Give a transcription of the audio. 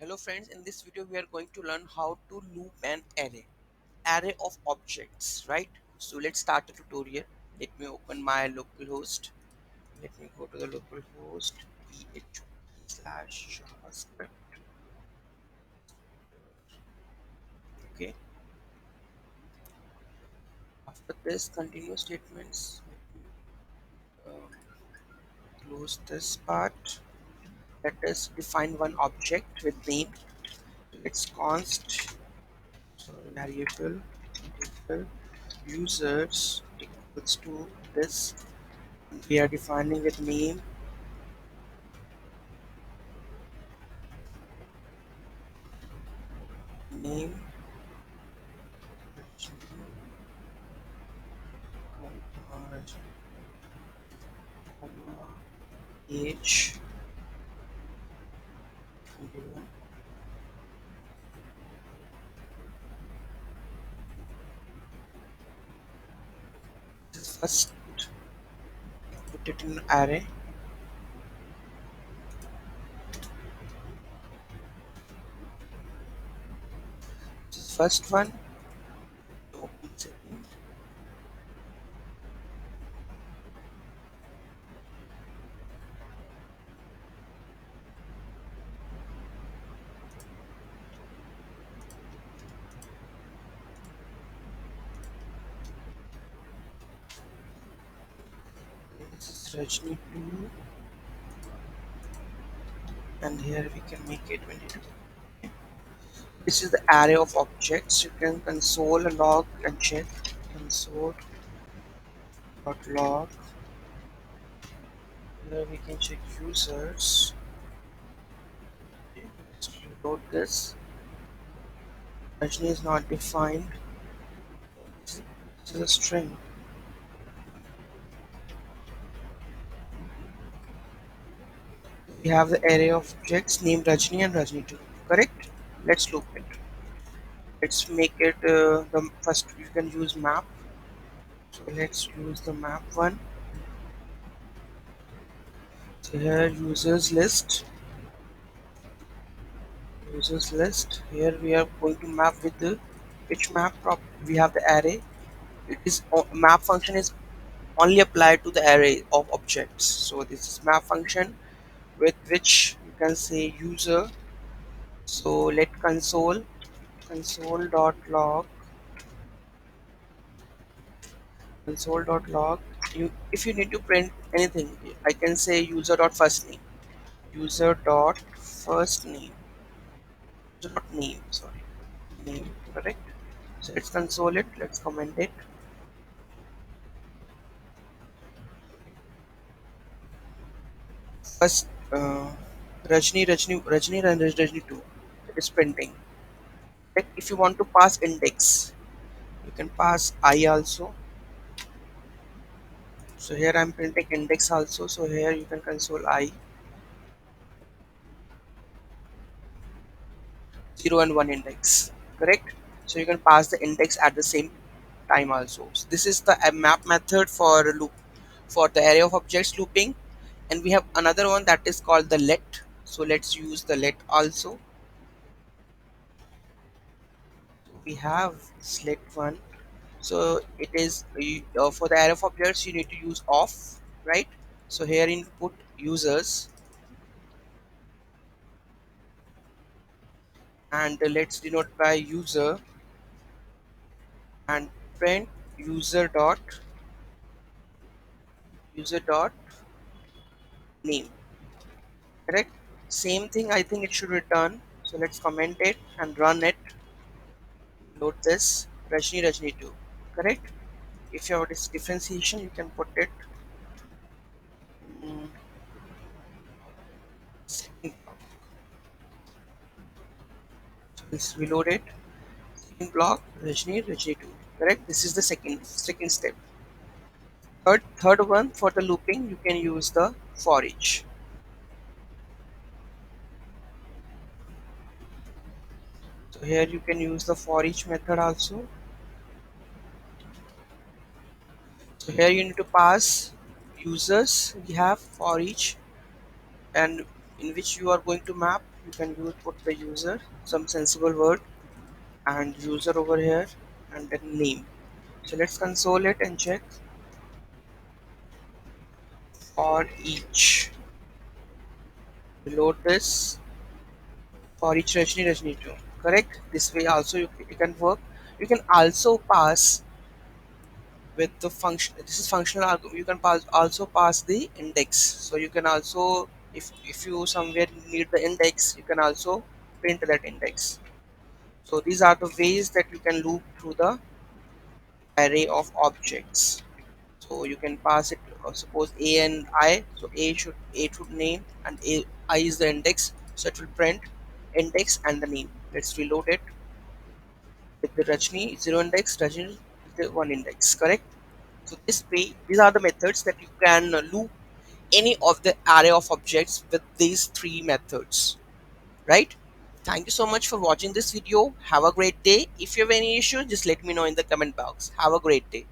Hello friends, in this video we are going to learn how to loop an array of objects, right? So let's start the tutorial. Let me open my localhost. Let me go to the localhost php/javascript. Okay. After this, continue statements. Let me close this part. Let us define one object with name. Let's const variable users equals to this. We are defining with name age 21. First put it in array. First one open second. This is Rajni 2 and here we can make it 22. This is the array of objects. You can console log and check console.log. Here we can check users. Let's reload this. Rajni is not defined. This is a string. We have the array of objects named Rajni and Rajni 2. Correct? Let's loop it. Let's make it the first. You can use map. So let's use the map one. So here users list. Here we are going to map with the which map prop. We have the array. It is map function is only applied to the array of objects. So this is map function with which you can say user. So let console.log console.log. If you need to print anything, I can say user.first name dot name, sorry, name, correct. So let's console it, let's comment it. First Rajni and Rajni 2, it is printing. Like if you want to pass index, you can pass I also. So here I'm printing index also, so here you can console I 0 and 1 index, correct. So you can pass the index at the same time also. So this is the map method for loop for the array of objects looping, and we have another one that is called the let. So let's use the let also. We have let one. So it is for the array of objects you need to use off, right? So here input users and let's denote by user and print user dot name, correct. Same thing I think it should return. So let's comment it and run it. Load this Rajni 2, correct. If you have this differentiation you can put it mm, second block. So let's reload it. Second block Rajni 2, correct. This is the second step. Third one, for the looping you can use the for each. So here you can use the for each method also. So here you need to pass users. We have for each and in which you are going to map. You can use put the user some sensible word and user over here and then name. So let's console it and check for each. Reload this for each Rajni 2. Correct? This way also you can work. You can also pass with the function. This is functional argument. You can also pass the index. So you can also, if you somewhere need the index, you can also print that index. So these are the ways that you can loop through the array of objects. So you can pass it, suppose a and I. So a should name and I is the index. So it will print index and the name. Let's reload it with the Rajni 0 index, Rajni with the 1 index. Correct. So this way, these are the methods that you can loop any of the array of objects with these three methods. Right. Thank you so much for watching this video. Have a great day. If you have any issue, just let me know in the comment box. Have a great day.